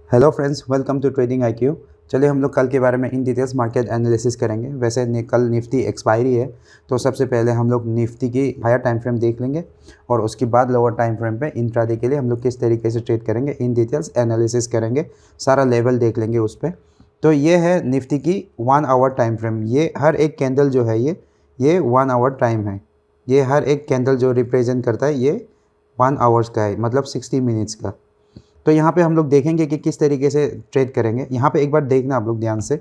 Hello friends, welcome to trading IQ। चलिए हम लोग कल के बारे में इन डिटेल्स मार्केट एनालिसिस करेंगे। वैसे कल निफ्टी एक्सपायरी है, तो सबसे पहले हम लोग निफ्टी की हायर टाइम फ्रेम देख लेंगे और उसके बाद लोअर टाइम फ्रेम पे इंट्राडे के लिए हम लोग किस तरीके से ट्रेड करेंगे, इन डिटेल्स एनालिसिस करेंगे। सारा लेवल देख लेंगे उस पर। तो ये है निफ्टी की 1 आवर टाइम फ्रेम। ये हर एक कैंडल जो है ये 1 आवर टाइम है। ये हर एक कैंडल जो रिप्रेजेंट करता है ये 1 आवर्स का है, मतलब 60 मिनट्स का। तो यहाँ पे हम लोग देखेंगे कि किस तरीके से ट्रेड करेंगे। यहाँ पे एक बार देखना आप लोग ध्यान से।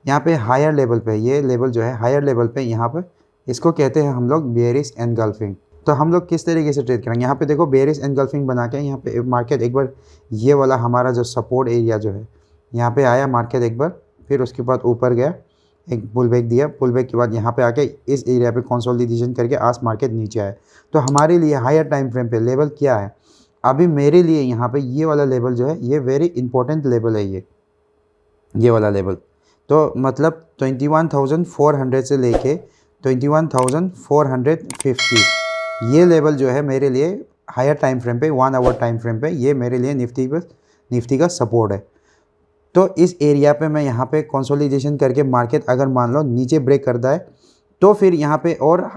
यहाँ पे हायर लेवल पे, ये लेवल जो है हायर लेवल पे, यहाँ पे इसको कहते हैं हम लोग बेयरिश एनगल्फिंग। तो हम लोग किस तरीके से ट्रेड करेंगे, यहाँ पे देखो बेयरिश एनगल्फिंग बना के यहाँ पे मार्केट एक बार ये वाला हमारा जो सपोर्ट एरिया जो है यहाँ पे आया मार्केट एक बार, फिर उसके बाद ऊपर गया, एक पुल बैक दिया, पुल बैक के बाद यहाँ पे आके इस एरिया पे कंसोलिडेशन करके आज मार्केट नीचे आया। तो हमारे लिए हायर टाइम फ्रेम पे लेवल क्या है, अभी मेरे लिए यहाँ पे ये वाला लेवल जो है ये वेरी इंपॉर्टेंट लेवल है। ये वाला लेवल तो मतलब 21,400 से लेके 21,450, ये लेवल जो है मेरे लिए हायर टाइम फ्रेम पे 1 आवर टाइम फ्रेम पे ये मेरे लिए निफ्टी का सपोर्ट है। तो इस एरिया पे मैं यहाँ पे कंसोलिडेशन करके मार्केट अगर मान लो नीचे ब्रेक करता है तो फिर यहाँ पे और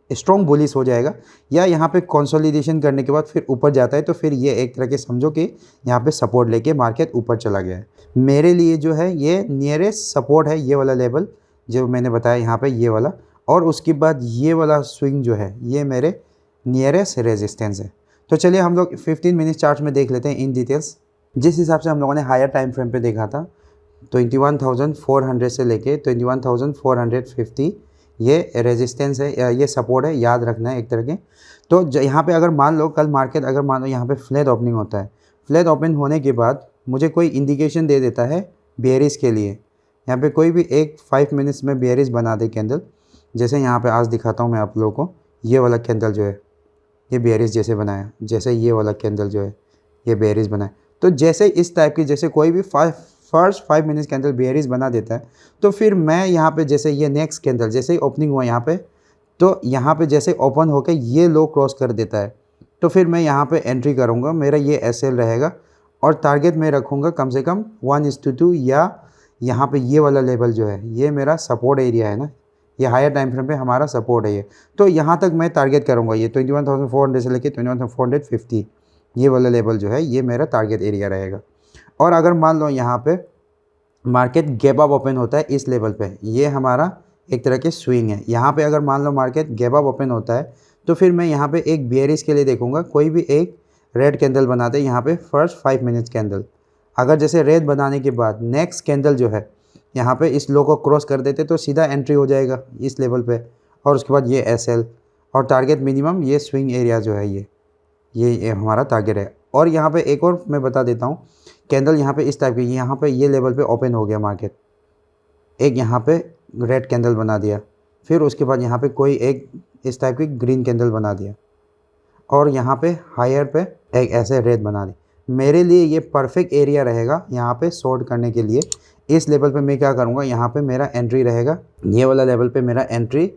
स्ट्रॉन्ग बुलिश हो जाएगा, या यहाँ पे कंसोलिडेशन करने के बाद फिर ऊपर जाता है तो फिर ये एक तरह के समझो कि यहाँ पे सपोर्ट लेके मार्केट ऊपर चला गया है। मेरे लिए जो है ये नियरेस्ट सपोर्ट है, ये वाला लेवल जो मैंने बताया यहाँ पे ये वाला, और उसके बाद ये वाला स्विंग जो है ये मेरे नियरेस्ट रेजिस्टेंस है। तो चलिए हम लोग 15 मिनट चार्ट में देख लेते हैं इन डिटेल्स। जिस हिसाब से हम लोगों ने हायर टाइम फ्रेम पे देखा था 21,400 से लेके 21,450 ये रेजिस्टेंस है, ये सपोर्ट है, याद रखना है एक तरह के। तो यहाँ पे अगर मान लो कल मार्केट अगर मान लो यहाँ पे फ्लैट ओपनिंग होता है, फ्लैट ओपन होने के बाद मुझे कोई इंडिकेशन दे देता है बेयरिश के लिए, यहाँ पे कोई भी एक 5 मिनट्स में बेयरिश बना दे कैंडल, जैसे यहाँ पे आज दिखाता हूँ मैं आप लोगों को। ये वाला कैंडल जो है ये बेयरिश जैसे बनाया, जैसे ये वाला कैंडल जो है ये बेयरिश बनाया, तो जैसे इस टाइप की जैसे कोई भी फर्स्ट 5 मिनट्स कैंडल बेयरिश बना देता है, तो फिर मैं यहाँ पे जैसे ये नेक्स्ट कैंडल जैसे ही ओपनिंग हुआ यहाँ पे, तो यहाँ पे जैसे ओपन होकर ये लो क्रॉस कर देता है, तो फिर मैं यहाँ पे एंट्री करूँगा। मेरा ये SL रहेगा और टारगेट में रखूँगा कम से कम 1:2, या यहाँ पे ये वाला लेवल जो है ये मेरा सपोर्ट एरिया है ना, ये हायर टाइम फ्रेम पे हमारा सपोर्ट है ये। तो यहाँ तक मैं टारगेट करूँगा, ये 21,400 से लेके 21,450 ये वाला लेवल जो है ये मेरा टारगेट एरिया रहेगा। और अगर मान लो यहाँ पे मार्केट गैप अप ओपन होता है इस लेवल पे, ये हमारा एक तरह के स्विंग है। यहाँ पे अगर मान लो मार्केट गैप अप ओपन होता है तो फिर मैं यहाँ पे एक बेयरिश के लिए देखूंगा, कोई भी एक रेड कैंडल बनाते यहाँ पे फर्स्ट 5 मिनट्स कैंडल। अगर जैसे रेड बनाने के बाद नेक्स्ट कैंडल जो है यहाँ पे इस लो को क्रॉस कर देते तो सीधा एंट्री हो जाएगा इस लेवल पे, और उसके बाद ये SL और टारगेट मिनिमम ये स्विंग एरिया जो है ये हमारा टारगेट है। और यहाँ पे एक और मैं बता देता हूँ, कैंडल यहाँ पे इस टाइप की, यहाँ पे ये लेवल पे ओपन हो गया मार्केट, एक यहाँ पे रेड कैंडल बना दिया, फिर उसके बाद यहाँ पे कोई एक इस टाइप की ग्रीन कैंडल बना दिया, और यहाँ पे हायर पे एक ऐसे रेड बना दी। मेरे लिए ये परफेक्ट एरिया रहेगा यहाँ पे शॉर्ट करने के लिए। इस लेवल पे मैं क्या करूँगा, यहाँ पे मेरा एंट्री रहेगा, ये वाला लेवल पे मेरा एंट्री,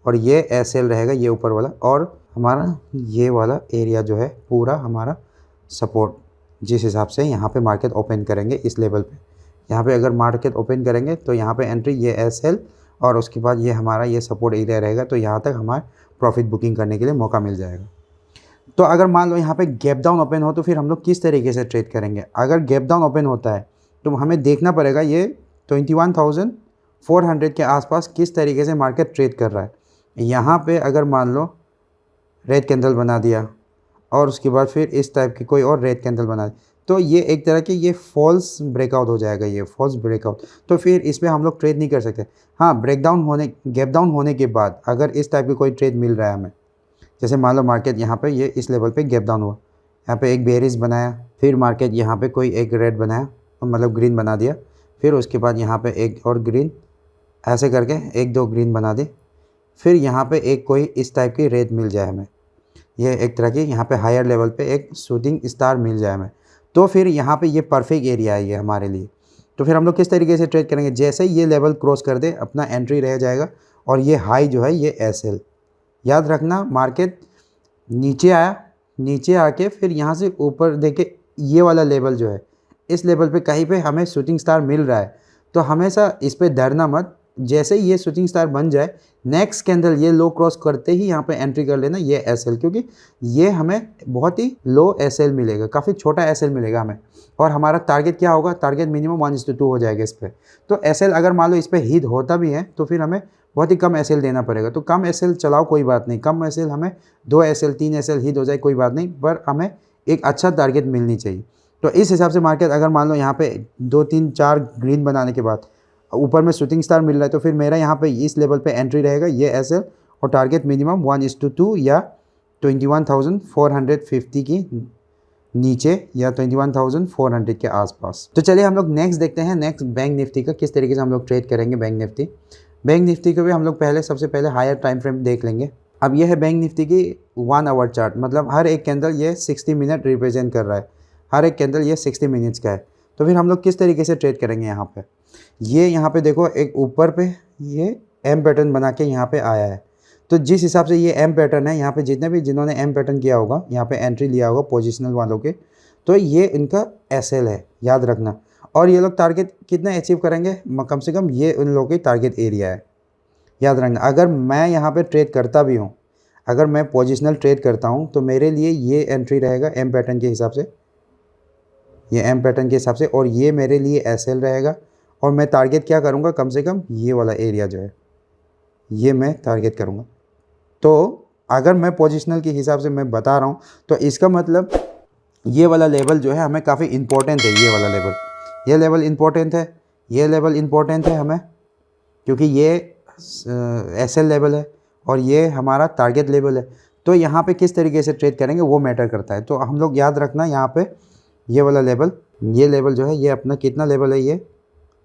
और ये SL रहेगा ये ऊपर वाला, और हमारा ये वाला एरिया जो है पूरा हमारा सपोर्ट। जिस हिसाब से यहाँ पे मार्केट ओपन करेंगे इस लेवल पे, यहाँ पे अगर मार्केट ओपन करेंगे तो यहाँ पे एंट्री ये SL, और उसके बाद ये हमारा ये सपोर्ट एरिया रहेगा, तो यहाँ तक हमारे प्रॉफिट बुकिंग करने के लिए मौका मिल जाएगा। तो अगर मान लो यहाँ पे गैप डाउन ओपन हो तो फिर हम लोग किस तरीके से ट्रेड करेंगे। अगर गैप डाउन ओपन होता है तो हमें देखना पड़ेगा ये 21,400 के आसपास किस तरीके से मार्केट ट्रेड कर रहा है। यहाँ पे अगर मान लो रेड कैंडल बना दिया और उसके बाद फिर इस टाइप की कोई और रेड कैंडल बना दी, तो ये एक तरह की ये फॉल्स ब्रेकआउट हो जाएगा, ये फॉल्स ब्रेकआउट। तो फिर इसमें हम लोग ट्रेड नहीं कर सकते। हाँ, गैप डाउन होने के बाद अगर इस टाइप की कोई ट्रेड मिल रहा है हमें, जैसे मान लो मार्केट यहाँ पे ये इस लेवल पे गैप डाउन हुआ, यहाँ पे एक बेयरिश बनाया, फिर मार्केट यहाँ पे कोई एक रेड बनाया, मतलब ग्रीन बना दिया, फिर उसके बाद यहाँ पे एक और ग्रीन, ऐसे करके 1-2 ग्रीन बना दे, फिर यहाँ पे एक कोई इस टाइप की रेड मिल जाए हमें, ये एक तरह की यहाँ पे हायर लेवल पे एक शूटिंग स्टार मिल जाए हमें, तो फिर यहाँ पे ये परफेक्ट एरिया है ये हमारे लिए। तो फिर हम लोग किस तरीके से ट्रेड करेंगे, जैसे ही ये लेवल क्रॉस कर दे अपना एंट्री रह जाएगा, और ये हाई जो है ये SL। याद रखना, मार्केट नीचे आया, नीचे आके फिर यहाँ से ऊपर देखे ये वाला लेवल जो है इस लेवल पे कहीं पे हमें शूटिंग स्टार मिल रहा है तो हमेशा इस पे डरना मत। जैसे ही ये शूटिंग स्टार बन जाए, नेक्स्ट कैंडल ये लो क्रॉस करते ही यहाँ पे एंट्री कर लेना ये एसएल, क्योंकि ये हमें बहुत ही लो एसएल मिलेगा, काफ़ी छोटा एसएल मिलेगा हमें। और हमारा टारगेट क्या होगा, टारगेट मिनिमम 1:2 हो जाएगा इस पर। तो एसएल अगर मान लो इस पर हिट होता भी है तो फिर हमें बहुत ही कम एसएल देना पड़ेगा। तो कम एसएल चलाओ, कोई बात नहीं, कम एसएल हमें 2 एसएल 3 एसएल हिट हो जाए कोई बात नहीं, पर हमें एक अच्छा टारगेट मिलनी चाहिए। तो इस हिसाब से मार्केट अगर मान लो यहाँ पे 2 3 4 ग्रीन बनाने के बाद ऊपर में शूटिंग स्टार मिल रहा है तो फिर मेरा यहाँ पे इस लेवल पे एंट्री रहेगा ये एसएल, और टारगेट मिनिमम 1:2 या 21,450 की नीचे या 21,400 के आसपास। तो चलिए हम लोग नेक्स्ट देखते हैं, नेक्स्ट बैंक निफ्टी का किस तरीके से हम लोग ट्रेड करेंगे। बैंक निफ्टी को भी हम लोग सबसे पहले हायर टाइम फ्रेम देख लेंगे। अब यह है बैंक निफ्टी की 1 आवर चार्ट, मतलब हर एक कैंडल ये 60 मिनट रिप्रेजेंट कर रहा है, हर एक कैंडल ये 60 मिनट्स का है। तो फिर हम लोग किस तरीके से ट्रेड करेंगे यहाँ पे, ये यहाँ पे देखो एक ऊपर पे ये एम पैटर्न बना के यहाँ पे आया है। तो जिस हिसाब से ये एम पैटर्न है, यहाँ पे जिन्होंने एम पैटर्न किया होगा, यहाँ पे एंट्री लिया होगा पोजिशनल वालों के, तो ये इनका एसएल है, याद रखना। और ये लोग टारगेट कितना अचीव करेंगे, कम से कम ये उन लोगों की टारगेट एरिया है, याद रखना। अगर मैं यहाँ पे ट्रेड करता भी हूँ, अगर मैं पोजिशनल ट्रेड करता हूँ तो मेरे लिए ये एंट्री रहेगा एम पैटर्न के हिसाब से, ये एम पैटर्न के हिसाब से, और ये मेरे लिए एसएल रहेगा। और मैं टारगेट क्या करूँगा, कम से कम ये वाला एरिया जो है ये मैं टारगेट करूँगा। तो अगर मैं पोजिशनल के हिसाब से मैं बता रहा हूँ तो इसका मतलब ये वाला लेवल जो है हमें काफ़ी इंपॉर्टेंट है, ये वाला लेवल, ये लेवल इंपॉर्टेंट है, ये लेवल इंपॉर्टेंट है हमें, क्योंकि ये एसएल लेवल है और ये हमारा टारगेट लेवल है। तो यहाँ पे किस तरीके से ट्रेड करेंगे वो मैटर करता है। तो हम लोग याद रखना यहाँ पे ये वाला लेवल, ये लेवल जो है ये अपना कितना लेवल है, ये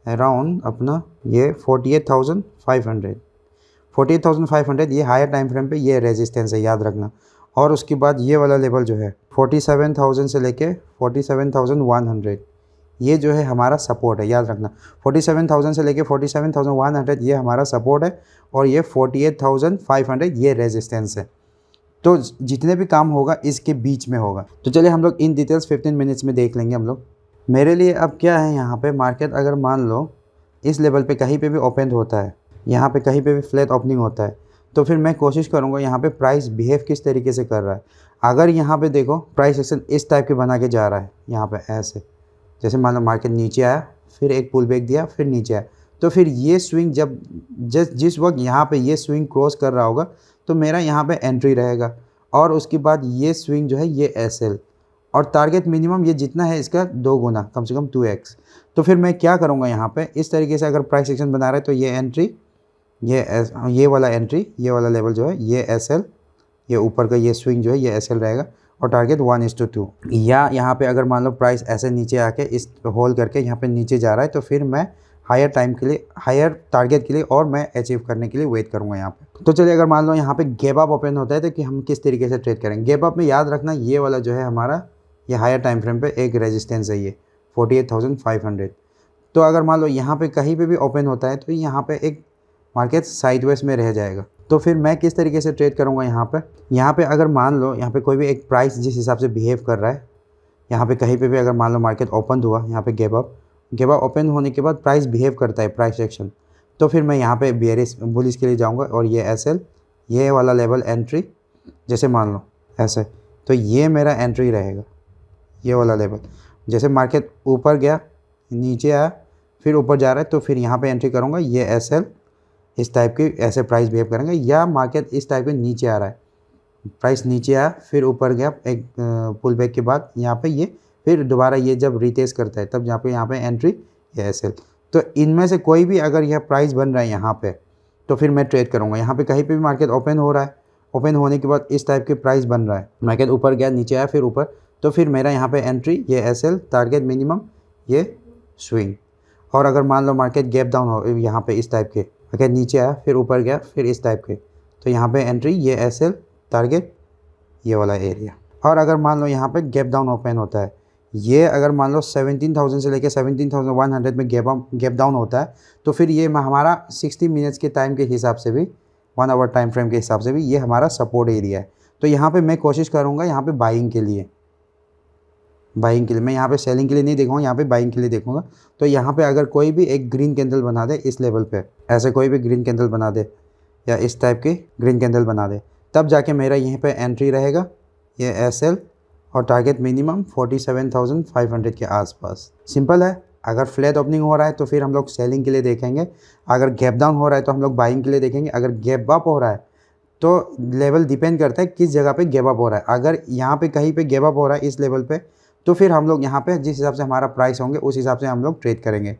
अराउंड अपना ये 48,500 ये हायर टाइम फ्रेम पे ये रेजिस्टेंस है, याद रखना। और उसके बाद ये वाला लेवल जो है 47,000 से लेके 47,100 ये जो है हमारा सपोर्ट है, याद रखना। 47,000 से लेके 47,100 ये हमारा सपोर्ट है, और ये 48,500 ये रेजिस्टेंस है। तो जितने भी काम होगा इसके बीच में होगा। तो चलिए हम लोग इन डिटेल्स 15 मिनट्स में देख लेंगे हम लोग। मेरे लिए अब क्या है, यहाँ पे मार्केट अगर मान लो इस लेवल पे कहीं पे भी ओपन होता है, यहाँ पे कहीं पे भी फ्लैट ओपनिंग होता है, तो फिर मैं कोशिश करूँगा यहाँ पे प्राइस बिहेव किस तरीके से कर रहा है। अगर यहाँ पे देखो प्राइस एक्शन इस टाइप के बना के जा रहा है, यहाँ पे ऐसे, जैसे मान लो मार्केट नीचे आया फिर एक पुल बैक दिया फिर नीचे आया, तो फिर ये स्विंग जब जिस वक्त यहाँ पे ये स्विंग क्रॉस कर रहा होगा तो मेरा यहाँ पे एंट्री रहेगा। और उसके बाद ये स्विंग जो है ये एसएल, और टारगेट मिनिमम ये जितना है इसका 2 गुना, कम से कम 2x। तो फिर मैं क्या करूँगा यहाँ पे इस तरीके से, अगर प्राइस एक्शन बना रहा है तो ये एंट्री, ये वाला एंट्री, ये वाला लेवल जो है ये एसएल, ये ऊपर का ये स्विंग जो है ये एसएल रहेगा, और टारगेट 1:2। या यहाँ पे अगर मान लो प्राइस ऐसे नीचे आके इस होल्ड करके यहाँ पे नीचे जा रहा है तो फिर मैं हायर टाइम के लिए, हायर टारगेट के लिए और मैं अचीव करने के लिए वेट करूँगा यहाँ पे। तो चलिए अगर मान लो यहाँ पे गैप अप ओपन होता है तो कि हम किस तरीके से ट्रेड करेंगे। गैप अप में याद रखना ये वाला जो है हमारा ये हायर टाइम फ्रेम पे एक रेजिस्टेंस है, ये 48,500। तो अगर मान लो यहाँ पे कहीं पे भी ओपन होता है तो यहाँ पे एक मार्केट साइडवेज में रह जाएगा। तो फिर मैं किस तरीके से ट्रेड करूँगा यहाँ पे अगर मान लो यहाँ पे कोई भी एक प्राइस जिस हिसाब से बिहेव कर रहा है, यहाँ पे कहीं पे भी अगर मान लो मार्केट ओपन हुआ, यहाँ पे गैप अप ओपन होने के बाद प्राइस बिहेव करता है प्राइस एक्शन, तो फिर मैं यहाँ पे बेयरिश बुलिश के लिए जाऊँगा, और ये एसएल, ये वाला लेवल एंट्री, जैसे मान लो ऐसे, तो ये मेरा एंट्री रहेगा, ये वाला लेवल। जैसे मार्केट ऊपर गया नीचे आया फिर ऊपर जा रहा है तो फिर यहाँ पे एंट्री करूँगा, ये एसएल, इस टाइप के ऐसे प्राइस बिहेव करेंगे। या मार्केट इस टाइप के नीचे आ रहा है, प्राइस नीचे आया फिर ऊपर गया एक पुल बैक के बाद यहाँ पे ये फिर दोबारा ये जब रिटेस्ट करता है तब यहाँ पे एंट्री, ये एसएल। तो इनमें से कोई भी अगर यह प्राइस बन रहा है यहाँ पे तो फिर मैं ट्रेड करूँगा। यहाँ पे कहीं पे भी मार्केट ओपन हो रहा है, ओपन होने के बाद इस टाइप के प्राइस बन रहा है, मार्केट ऊपर गया नीचे आया फिर ऊपर, तो फिर मेरा यहाँ पे एंट्री ये एसएल, टारगेट मिनिमम ये स्विंग। और अगर मान लो मार्केट गैप डाउन हो यहाँ पे इस टाइप के, अगर नीचे आया फिर ऊपर गया फिर इस टाइप के, तो यहाँ पे एंट्री ये एसएल, टारगेट ये वाला एरिया। और अगर मान लो यहाँ पे गैप डाउन ओपन होता है, ये अगर मान लो 17,000 से लेकर 17,100 में गैप डाउन होता है, तो फिर ये हमारा 60 मिनट्स के टाइम के हिसाब से भी, 1 आवर टाइम फ्रेम के हिसाब से भी ये हमारा सपोर्ट एरिया है। तो यहाँ पे मैं कोशिश करूँगा यहाँ पे बाइंग के लिए, बाइंग के लिए। मैं यहाँ पे सेलिंग के लिए नहीं देखूँगा, यहाँ पे बाइंग के लिए देखूँगा। तो यहाँ पे अगर कोई भी एक ग्रीन कैंडल बना दे इस लेवल पे, ऐसे कोई भी ग्रीन कैंडल बना दे या इस टाइप की ग्रीन कैंडल बना दे, तब जाके मेरा यहीं पे एंट्री रहेगा, ये SL, और टारगेट मिनिमम 47,500 के आसपास। सिंपल है। अगर फ्लैट ओपनिंग हो रहा है तो फिर हम लोग सेलिंग के लिए देखेंगे, अगर गैप डाउन हो रहा है तो हम लोग बाइंग के लिए देखेंगे, अगर गैप अप हो रहा है तो लेवल डिपेंड करता है किस जगह पे गैप अप हो रहा है। अगर यहाँ पे कहीं पे गैप अप हो रहा है इस लेवल पे, तो फिर हम लोग यहाँ पे जिस हिसाब से हमारा प्राइस होंगे उस हिसाब से हम लोग ट्रेड करेंगे।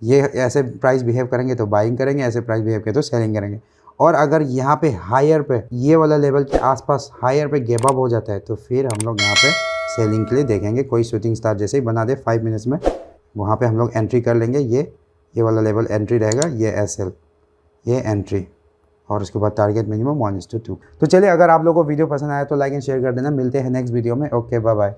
ये ऐसे प्राइस बिहेव करेंगे तो बाइंग करेंगे, ऐसे प्राइस बिहेव करें तो सेलिंग करेंगे। और अगर यहाँ पे हायर पे, ये वाला लेवल के आसपास हायर पे गैप अप हो जाता है तो फिर हम लोग यहाँ पे सेलिंग के लिए देखेंगे। कोई शूटिंग स्टार जैसे ही बना दे 5 मिनट्स में, वहाँ पे हम लोग एंट्री कर लेंगे। ये वाला लेवल एंट्री रहेगा, ये SL, ये एंट्री, और उसके बाद टारगेट मिनिमम 1:2। तो चलिए, अगर आप लोगों को वीडियो पसंद आया तो लाइक एंड शेयर कर देना। मिलते हैं नेक्स्ट वीडियो में। Okay, bye bye.